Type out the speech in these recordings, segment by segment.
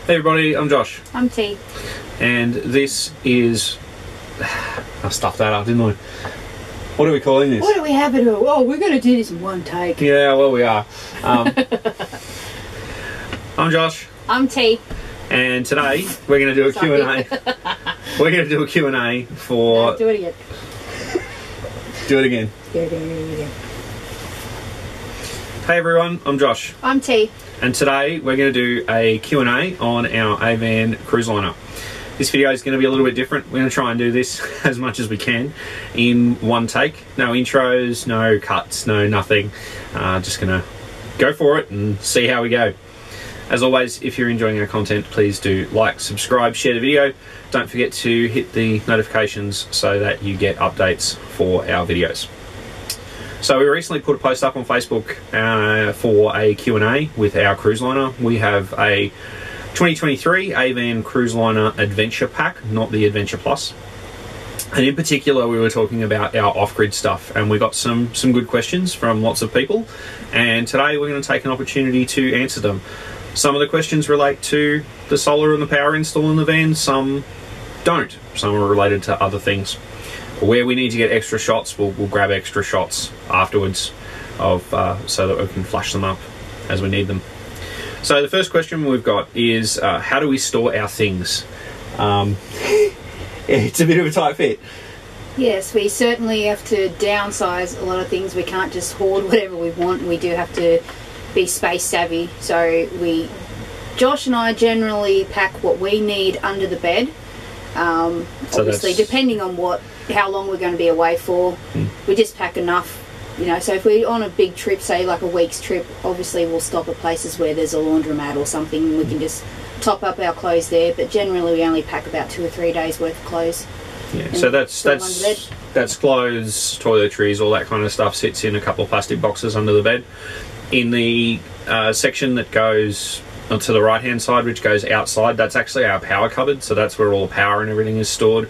Hey everybody, I'm Josh. I'm T. And this is... I stuffed that up, didn't I? What are we calling this? What do we have it all? Oh, we're going to do this in one take. Yeah, well we are. I'm Josh. I'm T. And today we're going to do a Q&A. We're going to do a Q&A for... No, do it again. Do it again. Do it again. Hey everyone, I'm Josh. I'm T. And today we're going to do a Q&A on our AVan Cruiseliner. This video is going to be a little bit different. We're going to try and do this as much as we can in one take. No intros, no cuts, no nothing. Just going to go for it and see how we go. As always, if you're enjoying our content, please do like, subscribe, share the video. Don't forget to hit the notifications so that you get updates for our videos. So we recently put a post up on Facebook for a Q&A with our Cruiseliner. We have a 2023 AVan Cruiseliner Adventure Pack, not the Adventure Plus. And in particular, we were talking about our off-grid stuff, and we got some good questions from lots of people. And today we're going to take an opportunity to answer them. Some of the questions relate to the solar and the power install in the van, some don't. Some are related to other things. Where we need to get extra shots, we'll grab extra shots afterwards of so that we can flash them up as we need them. So the first question we've got is how do we store our things? It's a bit of a tight fit. Yes, we certainly have to downsize a lot of things. We can't just hoard whatever we want. We do have to be space savvy. So Josh and I generally pack what we need under the bed. Obviously, depending on how long we're going to be away for, we just pack enough, you know. So if we're on a big trip, say like a week's trip, obviously we'll stop at places where there's a laundromat or something, and we can just top up our clothes there. But generally, we only pack about 2 or 3 days worth of clothes. Yeah, so that's clothes, toiletries, all that kind of stuff sits in a couple of plastic boxes under the bed. In the section that goes to the right hand side, which goes outside, that's actually our power cupboard, so that's where all the power and everything is stored.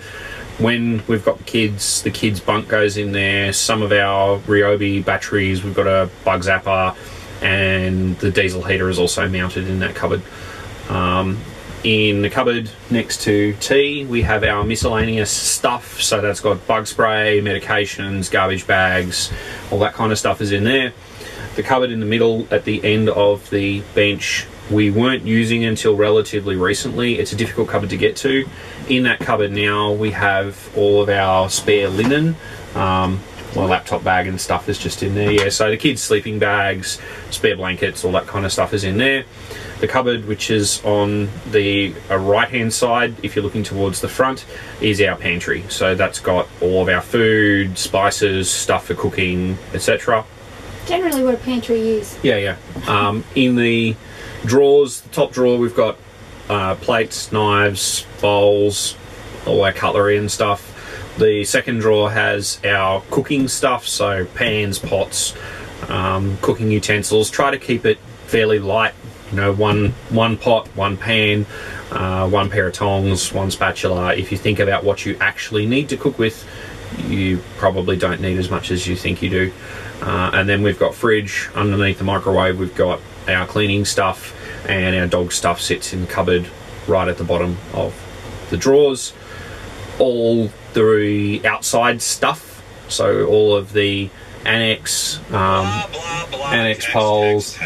When we've got the kids bunk goes in there. Some of our Ryobi batteries, we've got a bug zapper, and the diesel heater is also mounted in that cupboard. In the cupboard next to T, we have our miscellaneous stuff, so that's got bug spray, medications, garbage bags, all that kind of stuff is in there. The cupboard in the middle at the end of the bench, we weren't using until relatively recently. It's a difficult cupboard to get to. In that cupboard now, we have all of our spare linen. My laptop bag and stuff is just in there. Yeah, so the kids' sleeping bags, spare blankets, all that kind of stuff is in there. The cupboard, which is on the right-hand side, if you're looking towards the front, is our pantry. So that's got all of our food, spices, stuff for cooking, etc. Generally what a pantry is. Yeah. In the drawers, the top drawer, we've got plates, knives, bowls, all our cutlery and stuff. The second drawer has our cooking stuff, so pans, pots, cooking utensils. Try to keep it fairly light, you know, one pot, one pan, one pair of tongs, one spatula. If you think about what you actually need to cook with, you probably don't need as much as you think you do. And then we've got fridge. Underneath the microwave, we've got our cleaning stuff, and our dog stuff sits in the cupboard right at the bottom of the drawers. All the outside stuff, so all of the annex, annex poles,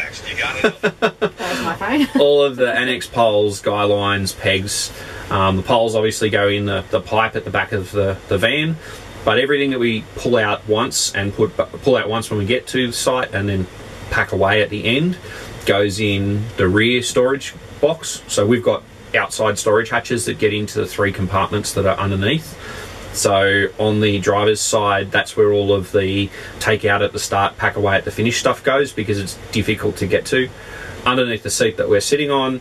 all of the annex poles, guy lines, pegs. The poles obviously go in the pipe at the back of the van. But everything that we pull out once and pull out once when we get to the site and then pack away at the end goes in the rear storage box. So we've got outside storage hatches that get into the 3 compartments that are underneath. So on the driver's side, that's where all of the take out at the start, pack away at the finish stuff goes, because it's difficult to get to. Underneath the seat that we're sitting on,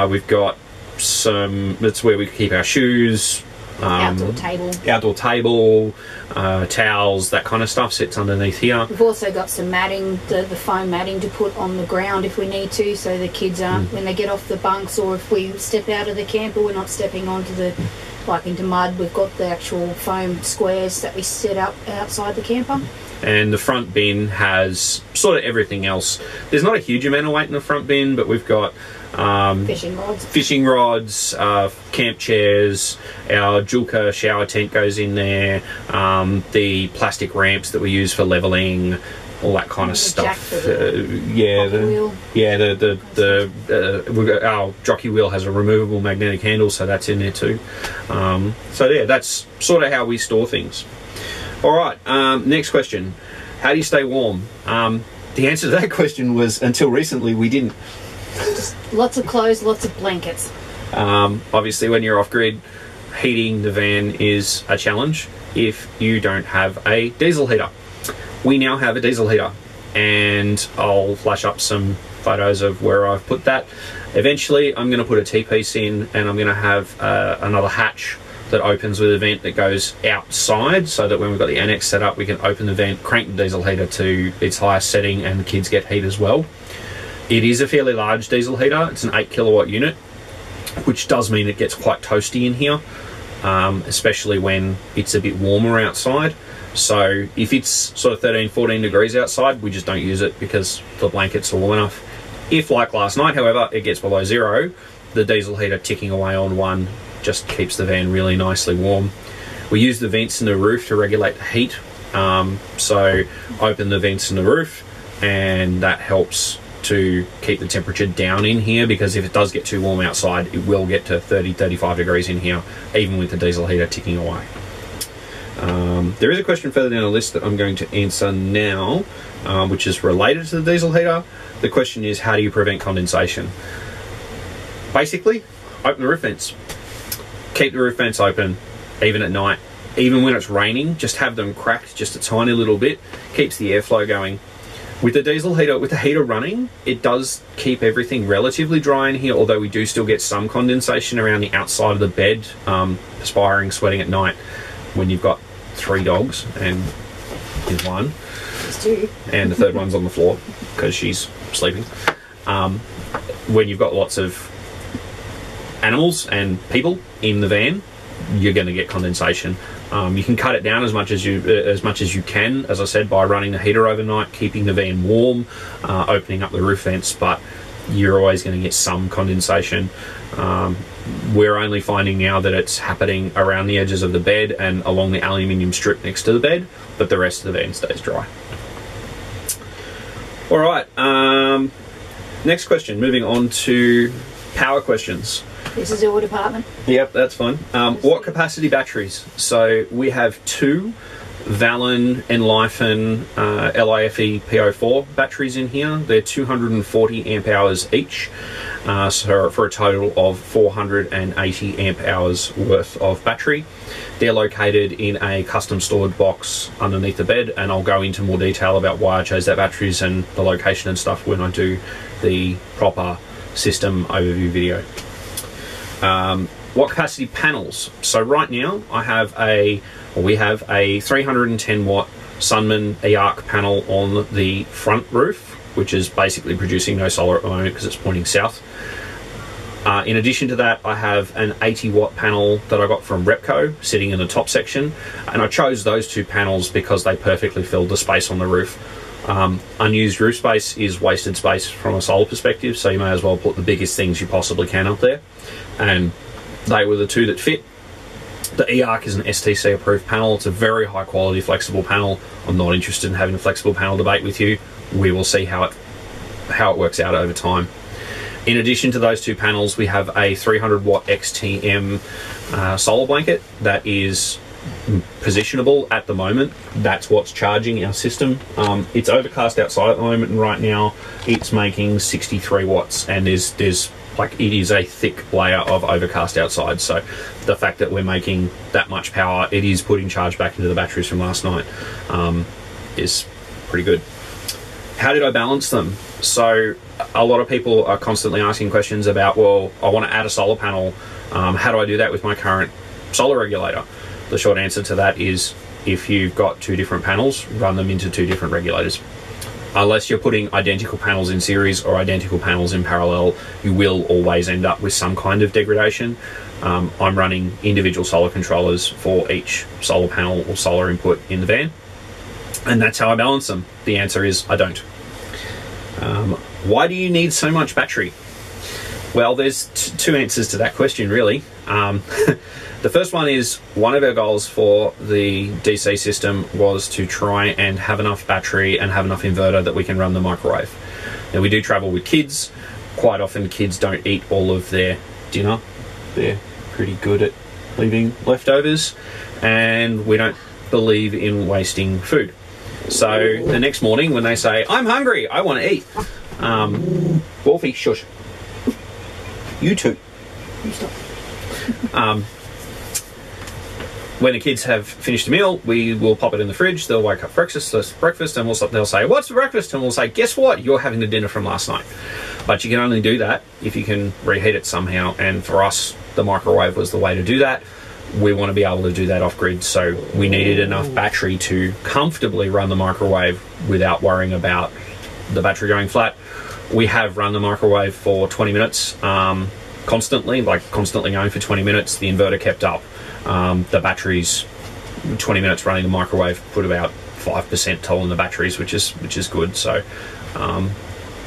we've got that's where we keep our shoes, outdoor table, towels, that kind of stuff sits underneath here. We've also got some matting, the foam matting to put on the ground if we need to, so the kids aren't, when they get off the bunks, or if we step out of the camper, we're not stepping onto into mud. We've got the actual foam squares that we set up outside the camper. And the front bin has sort of everything else. There's not a huge amount of weight in the front bin, but we've got fishing rods, camp chairs, our Julka shower tent goes in there, the plastic ramps that we use for leveling, all that kind of stuff. Our jockey wheel has a removable magnetic handle, so that's in there too. So yeah, that's sort of how we store things. All right, next question. How do you stay warm? The answer to that question was, until recently, we didn't. Just lots of clothes, lots of blankets. Obviously, when you're off-grid, heating the van is a challenge if you don't have a diesel heater. We now have a diesel heater, and I'll flash up some photos of where I've put that. Eventually, I'm going to put a T-piece in, and I'm going to have another hatch that opens with a vent that goes outside, so that when we've got the annex set up, we can open the vent, crank the diesel heater to its highest setting, and the kids get heat as well. It is a fairly large diesel heater. It's an 8 kilowatt unit, which does mean it gets quite toasty in here, especially when it's a bit warmer outside. So if it's sort of 13, 14 degrees outside, we just don't use it because the blankets are warm enough. If, like last night, however, it gets below 0, the diesel heater ticking away on 1 just keeps the van really nicely warm. We use the vents in the roof to regulate the heat. So open the vents in the roof, and that helps to keep the temperature down in here, because if it does get too warm outside, it will get to 30, 35 degrees in here, even with the diesel heater ticking away. There is a question further down the list that I'm going to answer now, which is related to the diesel heater. The question is, how do you prevent condensation? Basically, open the roof vents. Keep the roof vents open, even at night. Even when it's raining, just have them cracked just a tiny little bit. Keeps the airflow going. With the diesel heater, with the heater running, it does keep everything relatively dry in here, although we do still get some condensation around the outside of the bed, perspiring, sweating at night. When you've got 3 dogs, and here's one, there's 2, and the third one's on the floor because she's sleeping. When you've got lots of animals and people in the van, you're going to get condensation. You can cut it down as much as you can, as I said, by running the heater overnight, keeping the van warm, opening up the roof vents, but you're always going to get some condensation. We're only finding now that it's happening around the edges of the bed and along the aluminium strip next to the bed, but the rest of the van stays dry. All right, next question, moving on to power questions. This is your department. Yep, that's fine. What capacity batteries? So we have 2 Valin Enlifen LIFE P04 batteries in here. They're 240 amp hours each, so for a total of 480 amp hours worth of battery. They're located in a custom stored box underneath the bed, and I'll go into more detail about why I chose that batteries and the location and stuff when I do the proper system overview video. What capacity panels? So right now we have a 310 watt Sunman eArc panel on the front roof, which is basically producing no solar at the moment because it's pointing south. In addition to that, I have an 80 watt panel that I got from Repco sitting in the top section, and I chose those 2 panels because they perfectly filled the space on the roof. Unused roof space is wasted space from a solar perspective, so you may as well put the biggest things you possibly can up there, and they were the 2 that fit. The eArc is an STC approved panel. It's a very high quality flexible panel. I'm not interested in having a flexible panel debate with you. We will see how it works out over time. In addition to those 2 panels, we have a 300 watt XTM solar blanket that is positionable at the moment. That's what's charging our system. It's overcast outside at the moment, and right now it's making 63 watts, and there's like, it is a thick layer of overcast outside, so the fact that we're making that much power, it is putting charge back into the batteries from last night, is pretty good. How did I balance them? So a lot of people are constantly asking questions about, well, I want to add a solar panel, how do I do that with my current solar regulator? The short answer to that is, if you've got 2 different panels, run them into 2 different regulators. Unless you're putting identical panels in series or identical panels in parallel, you will always end up with some kind of degradation. I'm running individual solar controllers for each solar panel or solar input in the van, and that's how I balance them. The answer is I don't. Why do you need so much battery? Well, there's two answers to that question, really. The first one is one of our goals for the DC system was to try and have enough battery and have enough inverter that we can run the microwave. Now, we do travel with kids. Quite often kids don't eat all of their dinner. They're pretty good at leaving leftovers, and we don't believe in wasting food. So the next morning when they say, I'm hungry, I want to eat. Wolfie, shush. You too. You stop. When the kids have finished a meal, we will pop it in the fridge. They'll wake up breakfast, and they'll say, what's for breakfast? And we'll say, guess what? You're having the dinner from last night. But you can only do that if you can reheat it somehow. And for us, the microwave was the way to do that. We want to be able to do that off-grid, so we needed enough battery to comfortably run the microwave without worrying about the battery going flat. We have run the microwave for 20 minutes constantly going for 20 minutes. The inverter kept up. The batteries, 20 minutes running the microwave, put about 5% toll in the batteries, which is good. So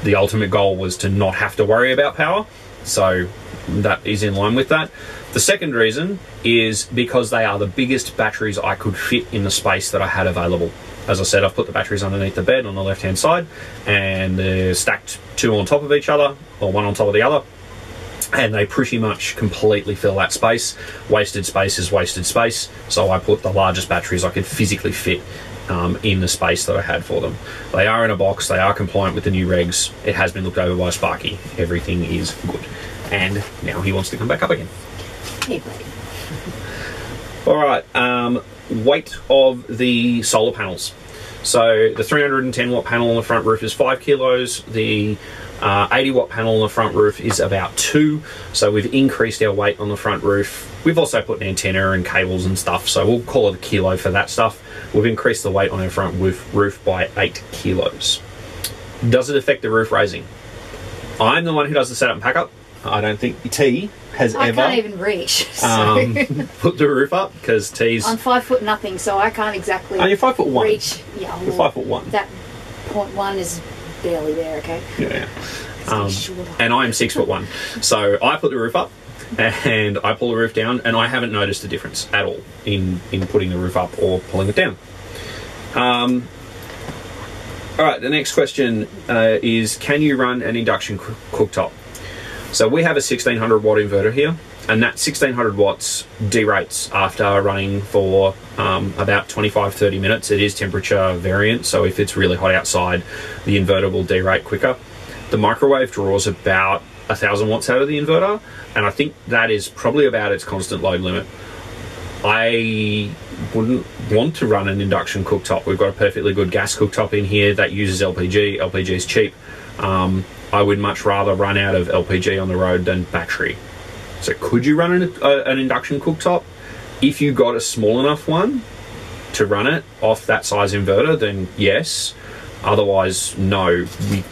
the ultimate goal was to not have to worry about power, so that is in line with that. The second reason is because they are the biggest batteries I could fit in the space that I had available. As I said, I've put the batteries underneath the bed on the left hand side, and they're stacked two on top of each other, or one on top of the other, and they pretty much completely fill that space. Wasted space is wasted space, so I put the largest batteries I could physically fit in the space that I had for them. They are in a box, they are compliant with the new regs, it has been looked over by Sparky, everything is good. And now he wants to come back up again. Hey, buddy. Alright, weight of the solar panels. So the 310 watt panel on the front roof is 5 kilos, the 80 watt panel on the front roof is about 2, so we've increased our weight on the front roof. We've also put an antenna and cables and stuff, so we'll call it a kilo for that stuff. We've increased the weight on our front roof by 8 kilos. Does it affect the roof raising? I'm the one who does the setup and pack up. I don't think T has I ever can't even reach. So. put the roof up, because T's... I'm 5 foot nothing, so I can't exactly you're 5'1". reach. Yeah, you're 5'1". That 0.1 is barely there, okay? Yeah. And I'm 6'1", so I put the roof up and I pull the roof down, and I haven't noticed a difference at all in putting the roof up or pulling it down. All right, the next question is, can you run an induction cooktop? So we have a 1600 watt inverter here, and that 1600 watts derates after running for about 25-30 minutes. It is temperature variant, so if it's really hot outside, the inverter will derate quicker. The microwave draws about 1000 watts out of the inverter, and I think that is probably about its constant load limit. I wouldn't want to run an induction cooktop. We've got a perfectly good gas cooktop in here that uses LPG. LPG is cheap. I would much rather run out of LPG on the road than battery. So could you run an induction cooktop? If you got a small enough one to run it off that size inverter, then yes. Otherwise, no, we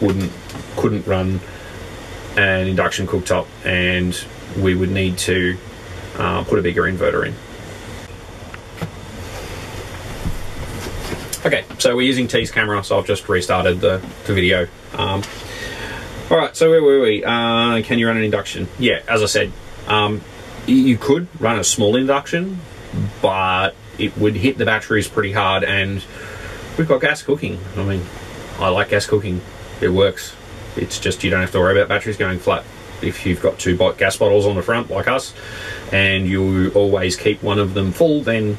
couldn't run an induction cooktop, and we would need to put a bigger inverter in. Okay, so we're using T's camera, so I've just restarted the video. Alright, so where were we? Can you run an induction? Yeah, as I said, you could run a small induction, but it would hit the batteries pretty hard, and we've got gas cooking. I mean, I like gas cooking. It works. It's just you don't have to worry about batteries going flat. If you've got 2 gas bottles on the front, like us, and you always keep one of them full, then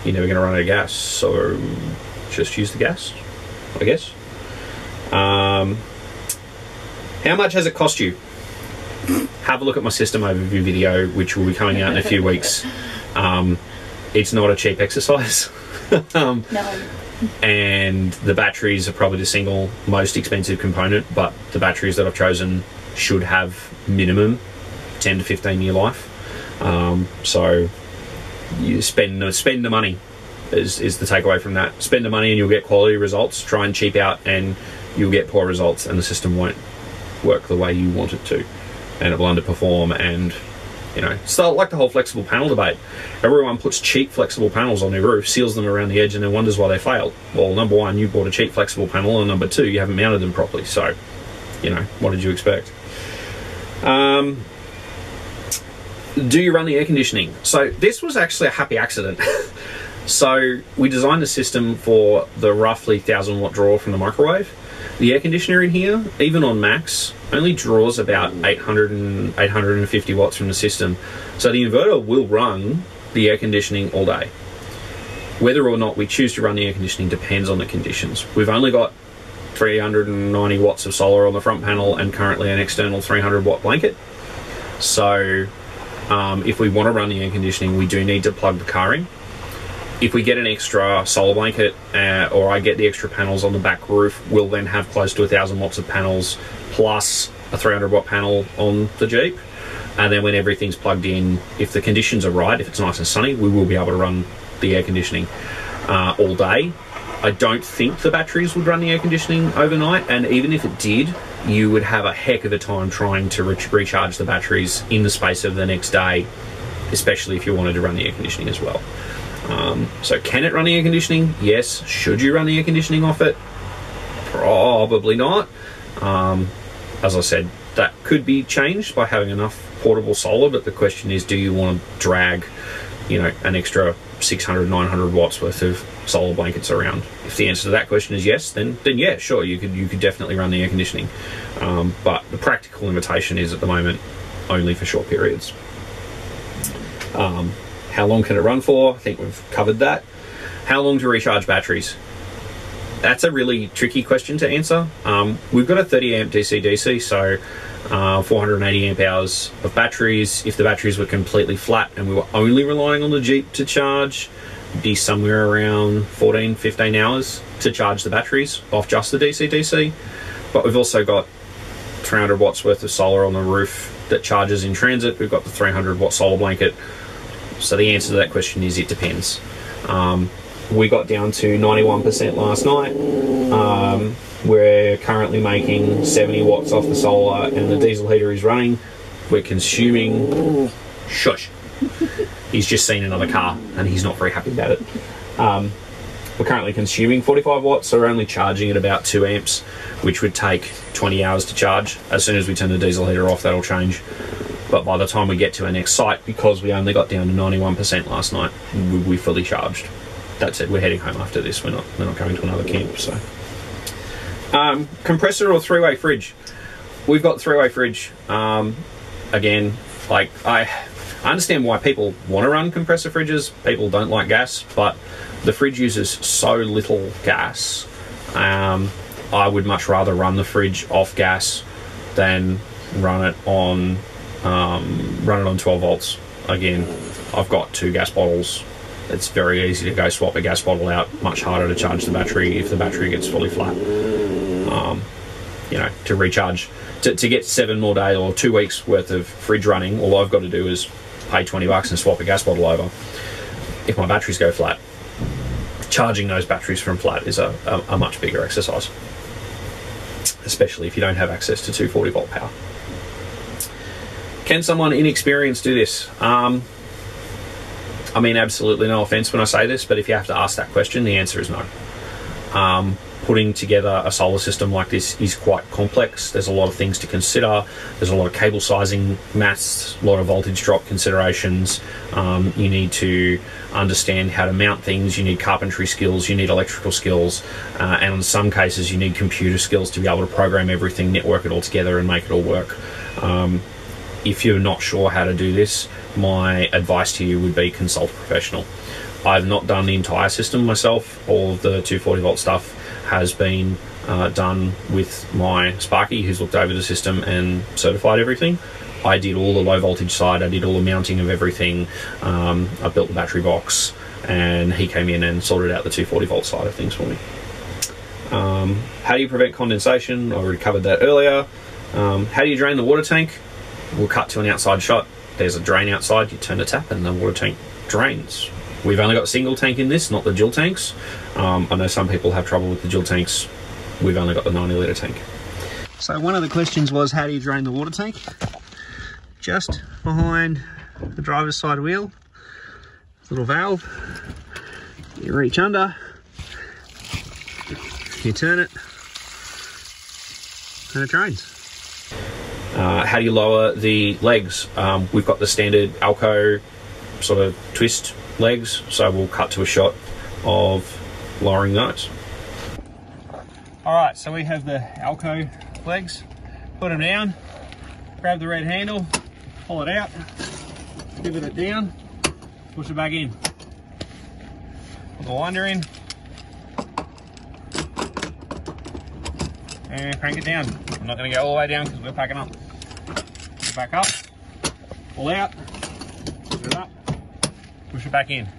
you're never going to run out of gas. So just use the gas, I guess. How much has it cost you? Have a look at my system overview video, which will be coming out in a few weeks. It's not a cheap exercise. No. And the batteries are probably the single most expensive component, but the batteries that I've chosen should have minimum 10 to 15 year life. So you spend the money is the takeaway from that. Spend the money and you'll get quality results. Try and cheap out and you'll get poor results, and the system won't work the way you want it to, and it will underperform. And you know, it's like the whole flexible panel debate. Everyone puts cheap flexible panels on their roof, seals them around the edge, and then wonders why they failed. Well, number one, you bought a cheap flexible panel, and number two, you haven't mounted them properly. So, you know, what did you expect? Do you run the air conditioning? So this was actually a happy accident. So we designed the system for the roughly 1,000 watt draw from the microwave. The air conditioner in here, even on max, only draws about 850 watts from the system. So the inverter will run the air conditioning all day. Whether or not we choose to run the air conditioning depends on the conditions. We've only got 390 watts of solar on the front panel and currently an external 300 watt blanket. So if we want to run the air conditioning, we do need to plug the car in. If we get an extra solar blanket or I get the extra panels on the back roof, we'll then have close to 1,000 watts of panels plus a 300 watt panel on the Jeep. And then when everything's plugged in, if the conditions are right, if it's nice and sunny, we will be able to run the air conditioning all day. I don't think the batteries would run the air conditioning overnight, and even if it did, you would have a heck of a time trying to recharge the batteries in the space of the next day, especially if you wanted to run the air conditioning as well. So can it run the air conditioning? Yes. Should you run the air conditioning off it? Probably not. As I said, that could be changed by having enough portable solar, but the question is, do you want to drag, you know, an extra 600, 900 watts worth of solar blankets around? If the answer to that question is yes, then yeah, sure, you could definitely run the air conditioning. But the practical limitation is at the moment only for short periods. How long can it run for? I think we've covered that. How long to recharge batteries? That's a really tricky question to answer. We've got a 30 amp DC-DC, so 480 amp hours of batteries. If the batteries were completely flat and we were only relying on the Jeep to charge, it'd be somewhere around 14, 15 hours to charge the batteries off just the DC-DC. But we've also got 300 watts worth of solar on the roof that charges in transit. We've got the 300 watt solar blanket. So the answer to that question is it depends. We got down to 91% last night. We're currently making 70 watts off the solar and the diesel heater is running. We're consuming... Shush. He's just seen another car and he's not very happy about it. We're currently consuming 45 watts, so we're only charging at about 2 amps, which would take 20 hours to charge. As soon as we turn the diesel heater off, that'll change. But by the time we get to our next site, because we only got down to 91% last night, we're fully charged. That said, we're heading home after this. We're not going to another camp. So, compressor or three-way fridge? We've got three-way fridge. Again, like I understand why people want to run compressor fridges. People don't like gas, but the fridge uses so little gas. I would much rather run the fridge off gas than run it on 12 volts. Again, I've got 2 gas bottles. It's very easy to go swap a gas bottle out, much harder to charge the battery if the battery gets fully flat. You know, to recharge, to get 7 more days or 2 weeks worth of fridge running, all I've got to do is pay $20 and swap a gas bottle over. If my batteries go flat, charging those batteries from flat is a much bigger exercise, especially if you don't have access to 240 volt power. Can someone inexperienced do this? I mean, absolutely no offense when I say this, but if you have to ask that question, the answer is no. Putting together a solar system like this is quite complex. There's a lot of things to consider. There's a lot of cable sizing maths, a lot of voltage drop considerations. You need to understand how to mount things. You need carpentry skills. You need electrical skills. And in some cases, you need computer skills to be able to program everything, network it all together and make it all work. If you're not sure how to do this, my advice to you would be consult a professional. I've not done the entire system myself. All of the 240 volt stuff has been done with my Sparky, who's looked over the system and certified everything. I did all the low voltage side, I did all the mounting of everything, I built the battery box, and he came in and sorted out the 240 volt side of things for me. How do you prevent condensation? I already covered that earlier. How do you drain the water tank? We'll cut to an outside shot. There's a drain outside, you turn the tap and the water tank drains. We've only got a single tank in this, not the dual tanks. I know some people have trouble with the dual tanks. We've only got the 90 litre tank. So one of the questions was, how do you drain the water tank? Just behind the driver's side wheel, little valve. You reach under, you turn it, and it drains. How do you lower the legs? We've got the standard Alco sort of twist legs, so we'll cut to a shot of lowering those. Alright, so we have the Alco legs, put them down, grab the red handle, pull it out, pivot it down, push it back in. Put the winder in, and crank it down. I'm not going to go all the way down because we're packing up. Push it back up, pull out, push it up, push it back in.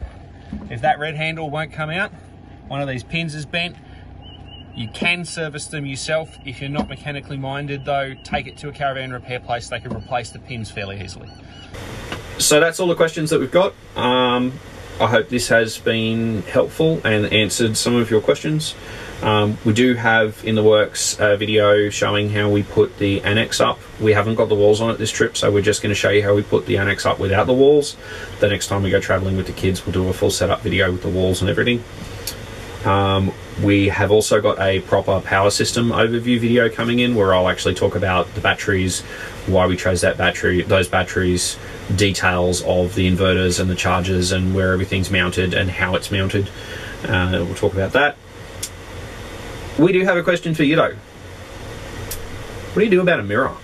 If that red handle won't come out, one of these pins is bent. You can service them yourself. If you're not mechanically minded though, take it to a caravan repair place. They can replace the pins fairly easily. So that's all the questions that we've got. I hope this has been helpful and answered some of your questions. We do have in the works a video showing how we put the annex up. We haven't got the walls on it this trip, so we're just going to show you how we put the annex up without the walls. The next time we go traveling with the kids, we'll do a full setup video with the walls and everything. We have also got a proper power system overview video coming in where I'll actually talk about the batteries, why we chose those batteries, details of the inverters and the chargers and where everything's mounted and how it's mounted. We'll talk about that. We do have a question for you though. What do you do about a mirror?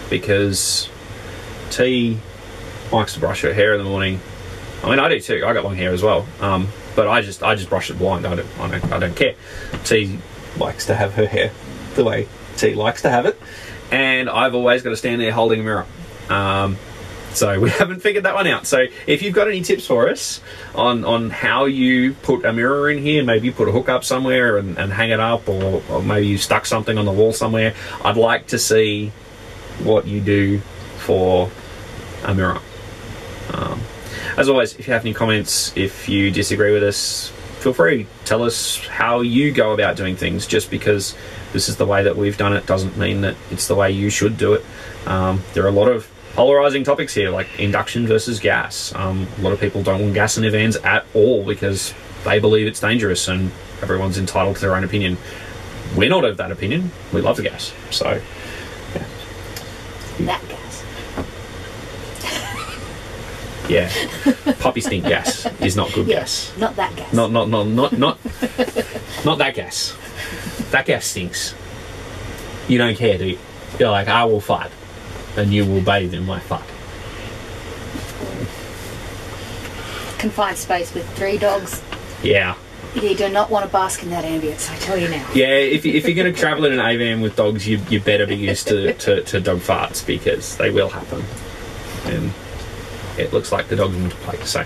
Because T likes to brush her hair in the morning. I mean, I do too. I got long hair as well. But I just brush it blind. I don't care. T likes to have her hair the way T likes to have it, and I've always got to stand there holding a mirror. So we haven't figured that one out. So if you've got any tips for us on how you put a mirror in here, maybe you put a hook up somewhere and hang it up, or maybe you stuck something on the wall somewhere, I'd like to see what you do for a mirror. As always, if you have any comments, if you disagree with us, feel free. Tell us how you go about doing things. Just because this is the way that we've done it doesn't mean that it's the way you should do it. There are a lot of polarizing topics here, like induction versus gas. A lot of people don't want gas in their vans at all because they believe it's dangerous, and everyone's entitled to their own opinion. We're not of that opinion. We love the gas. So, yeah. That gas. Yeah, puppy stink gas is not good gas. Not that gas. Not that gas. That gas stinks. You don't care, do you? You're like, I will fart, and you will bathe in my fart. Confined space with 3 dogs. Yeah. You do not want to bask in that ambience, I tell you now. Yeah, if you're going to travel in an AVan with dogs, you better be used to dog farts, because they will happen. And it looks like the dog's into play. So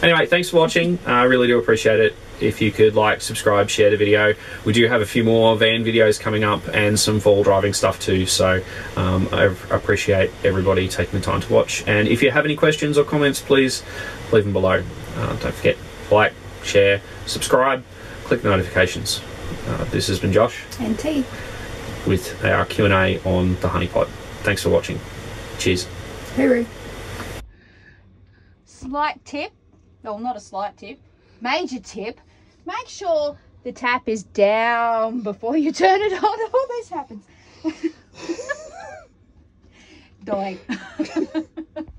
anyway, thanks for watching. I really do appreciate it. If you could like, subscribe, share the video. We do have a few more van videos coming up and some fall driving stuff too, so I appreciate everybody taking the time to watch. And if you have any questions or comments, please leave them below. Don't forget, like, share, subscribe, click notifications. This has been Josh and T with our Q&A on the honeypot. Thanks for watching. Cheers. Hooroo. Slight tip, well, not a slight tip, major tip, make sure the tap is down before you turn it on. All this happens. Dying.